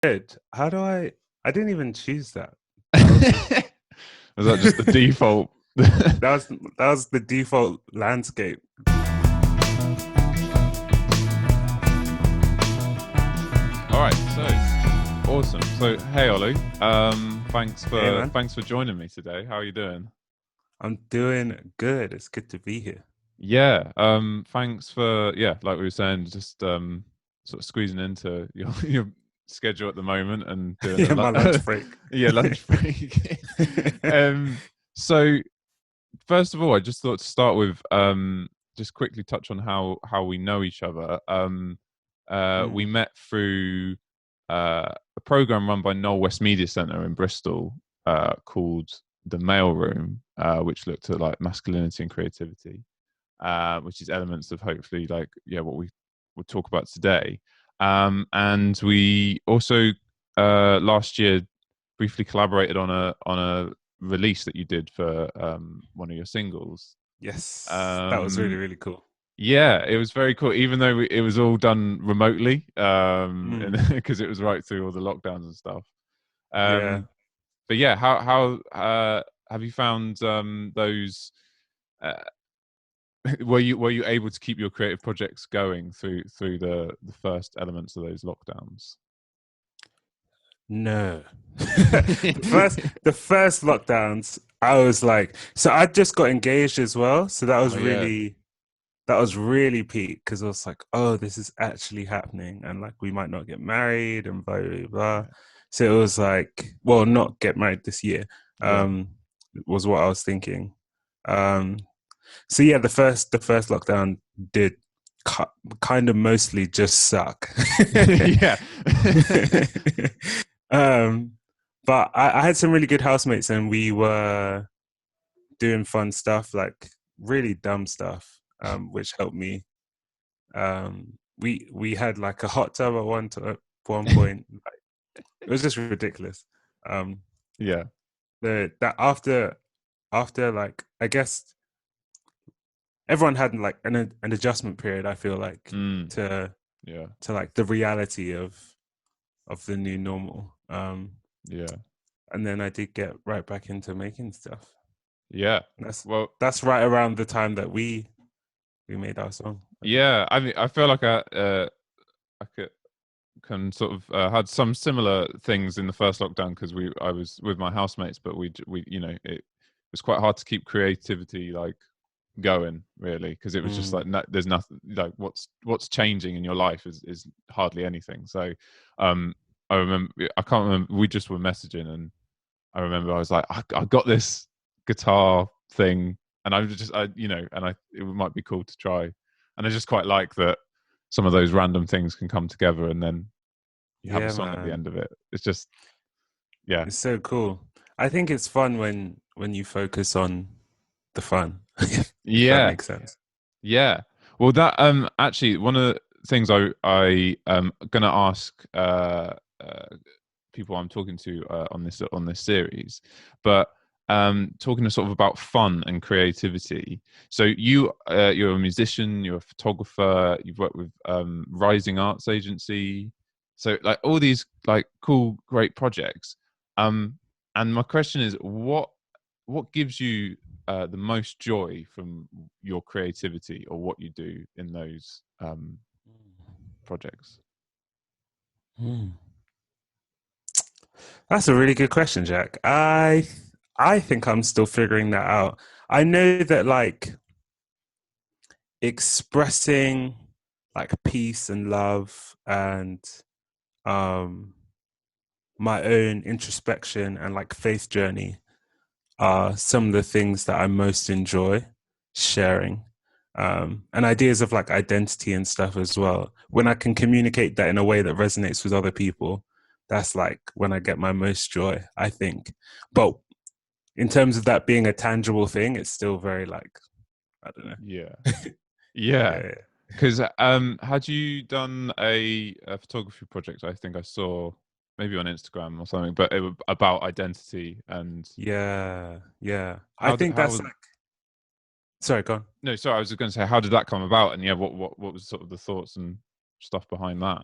Good. How do I didn't even choose that. That was just Was that just the default? that was the default landscape. All right, so awesome. So hey Olu, thanks Hey for man, thanks for joining me today. How are you doing? I'm doing good. It's good to be here. Yeah, thanks for like we were saying, just sort of squeezing into your schedule at the moment and doing Yeah, my lunch break. lunch break. um, so first of all, I just thought to start with just quickly touch on how we know each other. We Mm, met through a program run by Knowle West Media Centre in Bristol called the Mail Room, which looked at like masculinity and creativity, which is elements of hopefully what we will talk about today. And we also last year briefly collaborated on a release that you did for one of your singles. yes, that was really Um, really cool. yeah, it was very cool, even though it was all done remotely, Mm, because it was right through all the lockdowns and stuff. yeah. Um, but yeah, how have you found those? Uh, were you able to keep your creative projects going through the first elements of those lockdowns? No. The first lockdowns, I was like, so I just got engaged as well. So Oh yeah, that was really peak because I was like, oh, this is actually happening, and like we might not get married and blah blah blah. yeah, So it was like, well, not get married this year, yeah. um, was what I was thinking. Um, so yeah, the first lockdown did kind of mostly just suck. Yeah. um, but I had some really good housemates, and we were doing fun stuff, like really dumb stuff, which helped me. We had like a hot tub at one point. It was just ridiculous. Um, Yeah. the that after like I guess everyone had like an adjustment period. I feel like Mm, to yeah. to like the reality of the new normal. Yeah. And then I did get right back into making stuff. Yeah. That's Well, that's right around the time that we made our song, I think. yeah. I mean, I feel like I can sort of had some similar things in the first lockdown because I was with my housemates, but we it was quite hard to keep creativity like going really because it was just Mm, like there's nothing like what's changing in your life is hardly anything. So um I can't remember, we just were messaging and I remember I was like I got this guitar thing and it might be cool to try, and I just quite like that some of those random things can come together and then you have a yeah, song at the man. end of it. It's just yeah. It's so cool. I think it's fun when you focus on the fun, if that Yeah. makes sense. Yeah. Well, that actually one of the things I gonna ask people I'm talking to on this series, but talking to sort of about fun and creativity. So you're a musician, you're a photographer, you've worked with Rising Arts Agency, so like all these like cool great projects. Um, and my question is, what gives you the most joy from your creativity or what you do in those projects? Mm. That's a really good question, Jack. I think I'm still figuring that out. I know that like expressing like peace and love and um my own introspection and like faith journey are some of the things that I most enjoy sharing. And ideas of like identity and stuff as well. When I can communicate that in a way that resonates with other people, that's like when I get my most joy, I think. But in terms of that being a tangible thing, it's still very like, I don't Yeah, know. yeah. Yeah. Because had you done a photography project? I think I saw maybe on Instagram or something, but it was about identity and Yeah. Yeah. I how did think how that's was like, sorry, go on. no, sorry, I was going to say how did that come about? And yeah, what was sort of the thoughts and stuff behind that?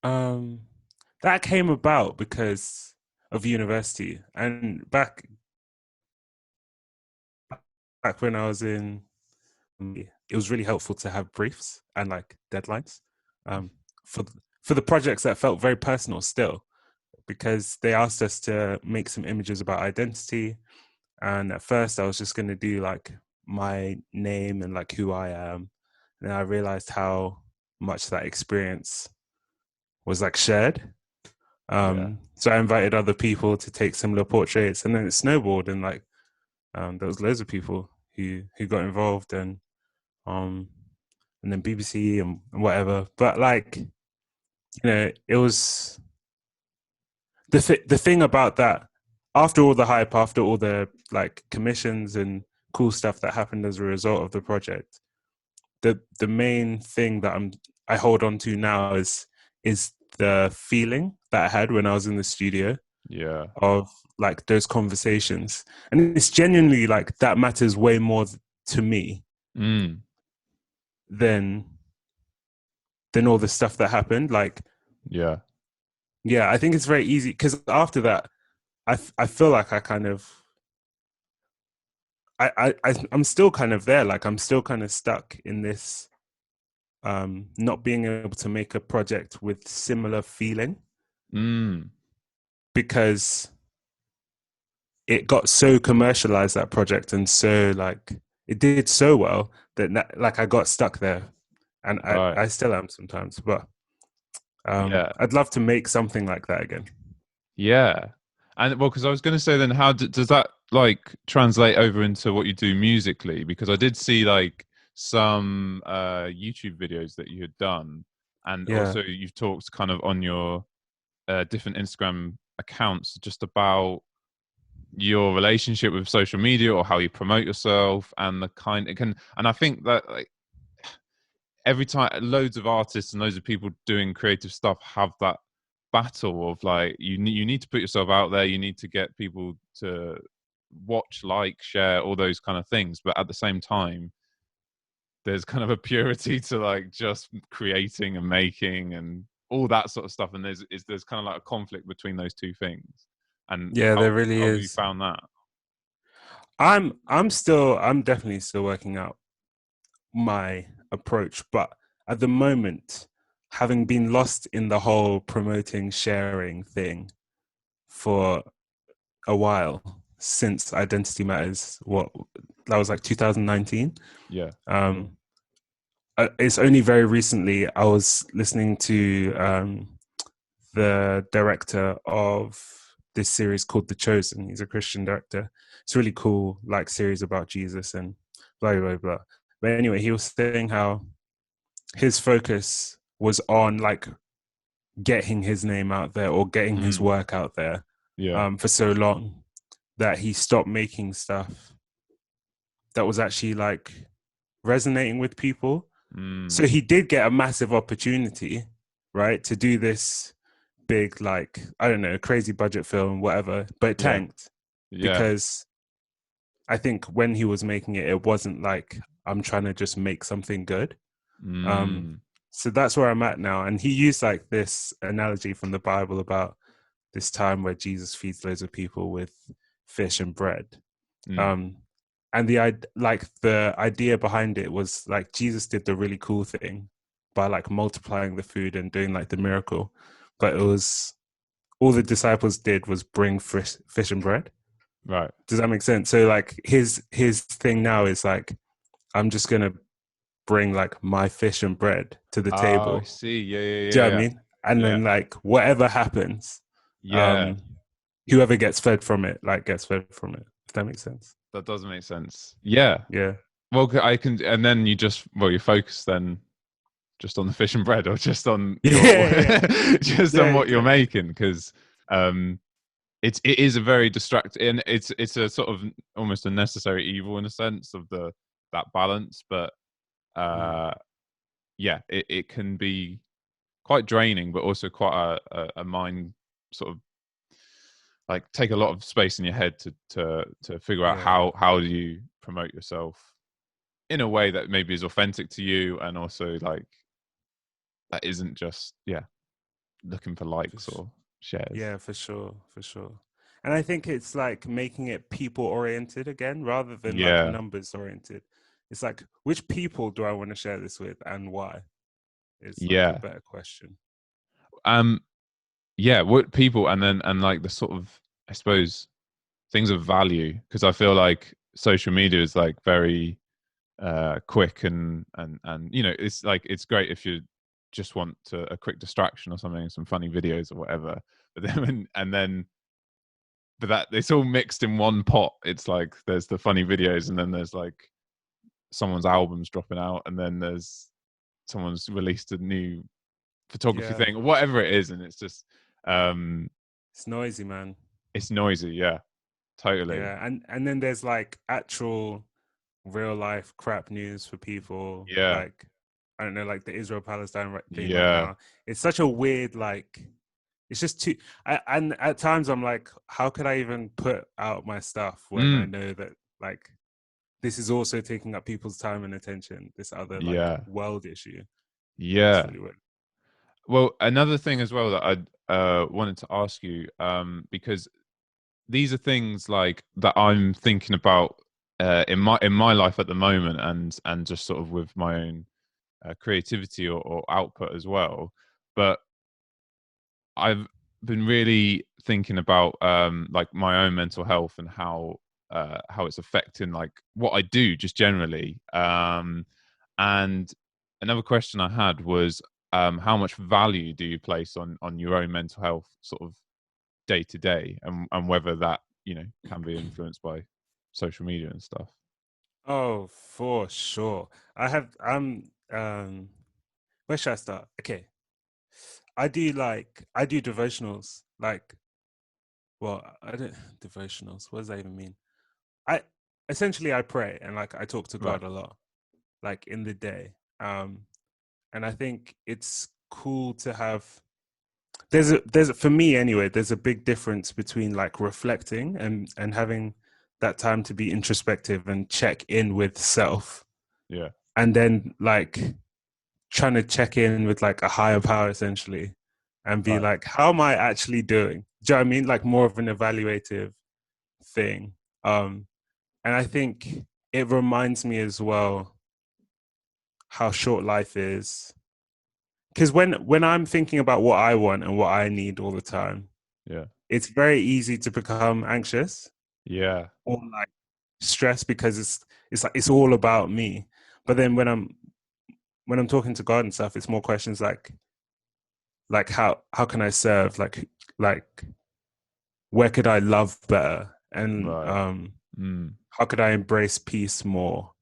Um, that came about because of university, and back when I was in, it was really helpful to have briefs and like deadlines, um, for for the projects that felt very personal still, because they asked us to make some images about identity. And at first I was just going to do like my name and like who I am. And I realized how much that experience was like shared. Yeah. So I invited other people to take similar portraits, and then it snowballed, and like there was loads of people who got involved, um and then BBC and whatever. But like, it was the thing about that. After all the hype, after all the like commissions and cool stuff that happened as a result of the project, the main thing that I hold on to now is the feeling that I had when I was in the studio Yeah. of like those conversations. And it's genuinely like that matters way more to me Mm. than all the stuff that happened. Like, Yeah. yeah, I think it's very easy because after that, I feel like I kind of I'm still kind of there. Like I'm still kind of stuck in this, not being able to make a project with similar feeling, Mm. because it got so commercialized, that project, and so like it did so well that like I got stuck there, and Right. I still am sometimes. But Yeah. I'd love to make something like that again. Yeah. And well, because I was going to say then, how does that like translate over into what you do musically? Because I did see like some YouTube videos that you had done, and Yeah, also you've talked kind of on your different Instagram accounts just about your relationship with social media or how you promote yourself and the kind it can. And I think that like every time loads of artists and loads of people doing creative stuff have that battle of like you need to put yourself out there, you need to get people to watch, like, share, all those kind of things, but at the same time there's kind of a purity to like just creating and making and all that sort of stuff, and there's kind of like a conflict between those two things. And yeah, there really how have you is. found that? I'm definitely still working out my approach, but at the moment, having been lost in the whole promoting sharing thing for a while, since Identity Matters, what that was like 2019. Yeah. um it's only very recently I was listening to the director of this series called The Chosen. He's a Christian director. It's a really cool like series about Jesus and blah blah blah. But anyway, he was saying how his focus was on like getting his name out there or getting his Mm. work out there, Yeah. for so long, that he stopped making stuff that was actually like resonating with people. So Mm. he did get a massive opportunity, right, to do this big, like, I don't know, crazy budget film, whatever, but it Yeah. tanked Yeah. because I think when he was making it, it wasn't like I'm trying to just make something good. Um, Mm. so that's where I'm at now. And he used like this analogy from the Bible about this time where Jesus feeds loads of people with fish and bread. Mm. Um, and the idea behind it was like Jesus did the really cool thing by like multiplying the food and doing like the miracle, but it was all the disciples did was bring fish and bread. Right. Does that make sense? So like his thing now is like, I'm just gonna bring like my fish and bread to the Oh, I table. see. Yeah, yeah, Do you know what I yeah, mean? And yeah, then like whatever happens, yeah. um, whoever gets fed from it, like gets fed from it. If that makes sense. That does make sense. Yeah. Yeah. Well, I can, and then you focus then just on the fish and bread, or just on your, Yeah, yeah, just yeah, on what you're exactly. making, because um, it is a very distracting, and it's a sort of almost a necessary evil in a sense of that balance, but Mm. uh, yeah, it can be quite draining, but also quite a mind sort of like take a lot of space in your head to figure out Yeah. how do you promote yourself in a way that maybe is authentic to you, and also like that isn't just, yeah. looking for For likes sh- or shares. yeah, for sure, for sure. And I think it's like making it people oriented again rather than like Yeah, numbers oriented. It's like, which people do I want to share this with and why? Is like a yeah, better question. um, yeah. What people, and then and like the sort of, I suppose, things of value, because I feel like social media is like very quick, and you know, it's like it's great if you just want a quick distraction or something, some funny videos or whatever. But then and then but that it's all mixed in one pot. It's like there's the funny videos, and then there's like someone's albums dropping out, and then there's someone's released a new photography Yeah, thing or whatever it is, and it's just um it's noisy, man. it's noisy. Yeah, totally. Yeah, and then there's like actual real life crap news for people. Yeah, Like I don't know, like the Israel Palestine thing right yeah. now. It's such a weird like. It's just too. And at times I'm like, how could I even put out my stuff when I Mm, know that like this is also taking up people's time and attention. This other like yeah, world issue. It's yeah. really weird. Well, another thing as well that I wanted to ask you, because these are things like that I'm thinking about in my life at the moment, and just sort of with my own creativity or output as well. But I've been really thinking about like my own mental health and how it's affecting like what I do just generally. And another question I had was how much value do you place on your own mental health sort of day to day, and whether that, you know, can be influenced by social media and stuff. Oh, for sure. Where should I start? Okay. I do devotionals. Like, well, I don't devotionals. What does that even mean? I essentially I pray and like I talk to Right. God a lot, like in the day. And I think it's cool to have for me anyway, there's a big difference between like reflecting and having that time to be introspective and check in with self, Yeah. and then like trying to check in with like a higher power essentially and be Right. like, how am I actually doing? Do you know what I mean? Like more of an evaluative thing. And I think it reminds me as well how short life is. Because when I'm thinking about what I want and what I need all the time, Yeah. it's very easy to become anxious Yeah. or like stressed because it's like it's all about me. But then when I'm talking to God and stuff, it's more questions like how can I serve? Like where could I love better? And Right. Mm. how could I embrace peace more?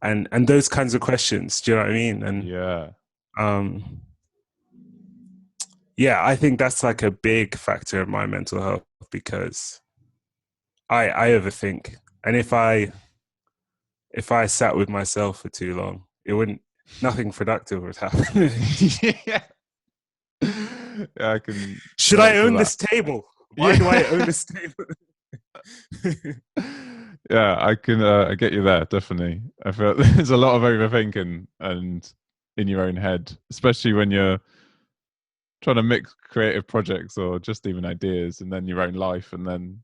And those kinds of questions. Do you know what I mean? And Yeah. um yeah, I think that's like a big factor in my mental health because I overthink. And if I sat with myself for too long, it wouldn't nothing productive would happen. Yeah. I can Should I relate to own that. this table? Why do I own Yeah. this table? Yeah, I can I get you there, definitely. I feel there's a lot of overthinking and in your own head, especially when you're trying to mix creative projects or just even ideas and then your own life, and then,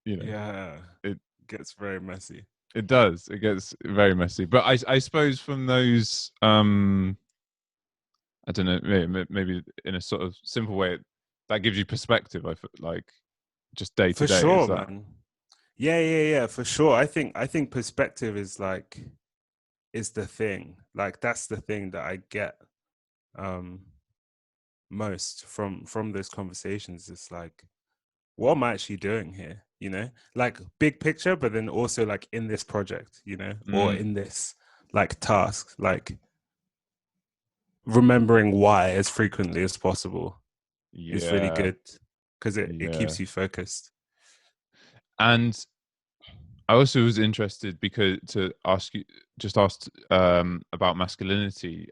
you know, Yeah, it gets very messy. it does. It gets very messy. But I suppose from those I don't know, maybe in a sort of simple way, that gives you perspective. I feel like just day to For day. Is sure, that man. Yeah, for sure. I think perspective is the thing. Like that's the thing that I get um most from those conversations. It's like, what am I actually doing here? You know, like big picture, but then also like in this project, you know, or mm, in this like task, like remembering why as frequently as possible is really yeah, good because it yeah. keeps you focused. And I also was interested because to ask you, just asked about masculinity,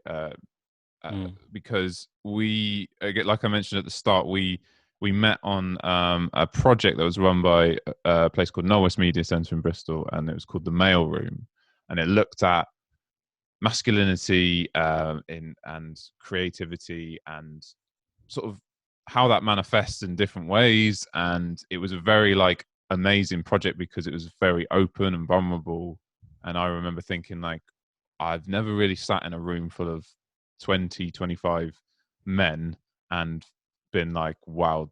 Mm. because we, again, like I mentioned at the start, we met on a project that was run by a place called Knowle West Media Centre in Bristol, and it was called the Mail Room, and it looked at masculinity in and creativity and sort of how that manifests in different ways. And it was a very like amazing project because it was very open and vulnerable. And I remember thinking like, I've never really sat in a room full of 20, 25 men and been like, wow,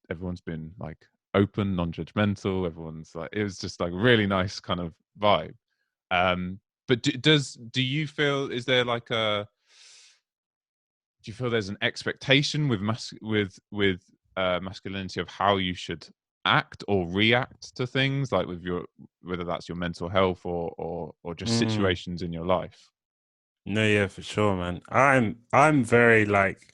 everyone's been like open, non-judgmental. Everyone's like, it was just like really nice kind of vibe. But do you feel, is there like do you feel there's an expectation with masculinity of how you should act or react to things, like with whether that's your mental health or just situations in your life? No, yeah, for sure, man. I'm very like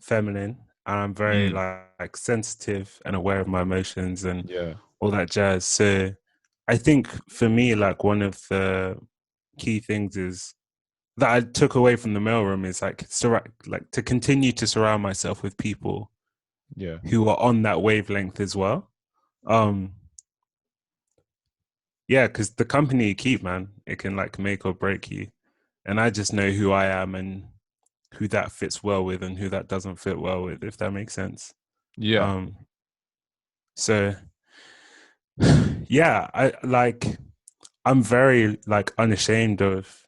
feminine, and I'm very like sensitive and aware of my emotions and Yeah. all that jazz. So I think for me, like one of the key things is that I took away from the mailroom is like to continue to surround myself with people Yeah. who are on that wavelength as well. Yeah, because the company you keep, man, it can like make or break you. And I just know who I am and who that fits well with and who that doesn't fit well with, if that makes sense. Yeah. So yeah, I'm very like unashamed of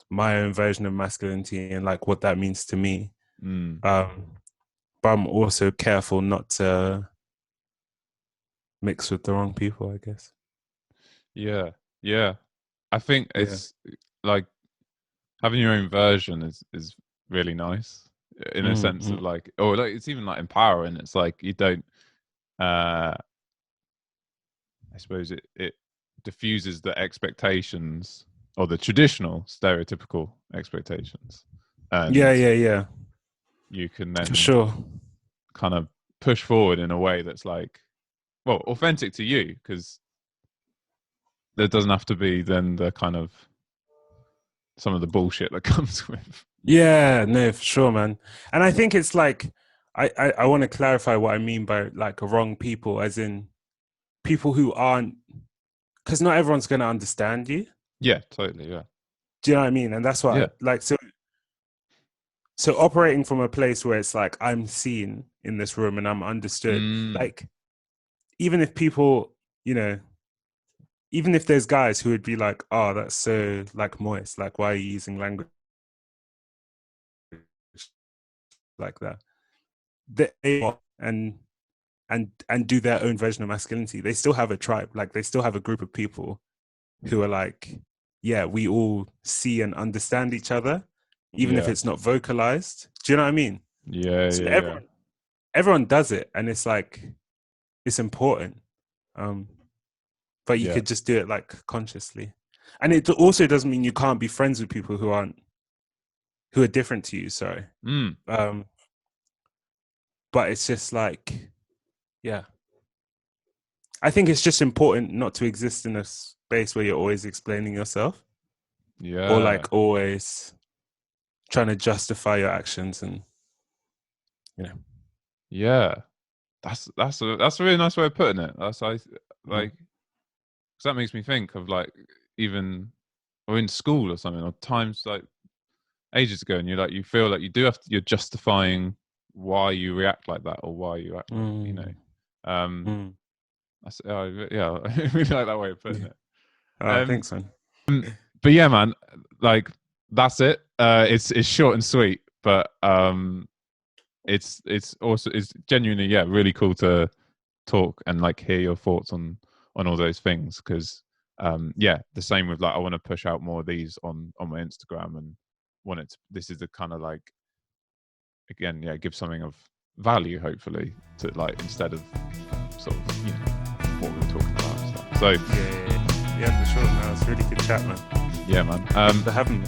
my own version of masculinity and like what that means to me. But I'm also careful not to mix with the wrong people, I guess. Yeah. Yeah. I think it's like having your own version is really nice in a sense of like, or like it's even like empowering. It's like you don't I suppose it diffuses the expectations or the traditional stereotypical expectations, and Yeah. you can For then sure. kind of push forward in a way that's like, well, authentic to you, because there doesn't have to be then the kind of some of the bullshit that comes with. Yeah, no, for sure, man. And I think it's like I want to clarify what I mean by like wrong people, as in people who aren't, because not everyone's going to understand you. Yeah, totally. Yeah. Do you know what I mean? And that's Yeah. what like so operating from a place where it's like I'm seen in this room and I'm understood. Like even if people, you know, even if there's guys who would be like, "Oh, that's so like moist. Like, why are you using language like that?" They and do their own version of masculinity. They still have a tribe. Like, they still have a group of people who are like, "Yeah, we all see and understand each other, even if Yeah. it's not vocalized." Do you know what I mean? Yeah. So Yeah. everyone does it, and it's like it's important. But you Yeah. could just do it like consciously. And it also doesn't mean you can't be friends with people who are different to you. Sorry. But it's just like, yeah. I think it's just important not to exist in a space where you're always explaining yourself or Yeah. like always trying to justify your actions and, you know. Yeah. That's a really nice way of putting it. That's like, because that makes me think of like even or in school or something, or times like ages ago, and you feel like you do have to, you're justifying why you react like that or why you act like, you know. Yeah, I really like that way of putting it. Thanks, man. But yeah, man, like that's it. It's short and sweet, but it's also it's genuinely really cool to talk and like hear your thoughts on all those things, because the same with like I want to push out more of these on my Instagram, and this is the kind of like, again, give something of value hopefully to like, instead of sort of what we were talking about and stuff. So yeah, for sure, man. It's really good chat, man. Yeah, man. For having me.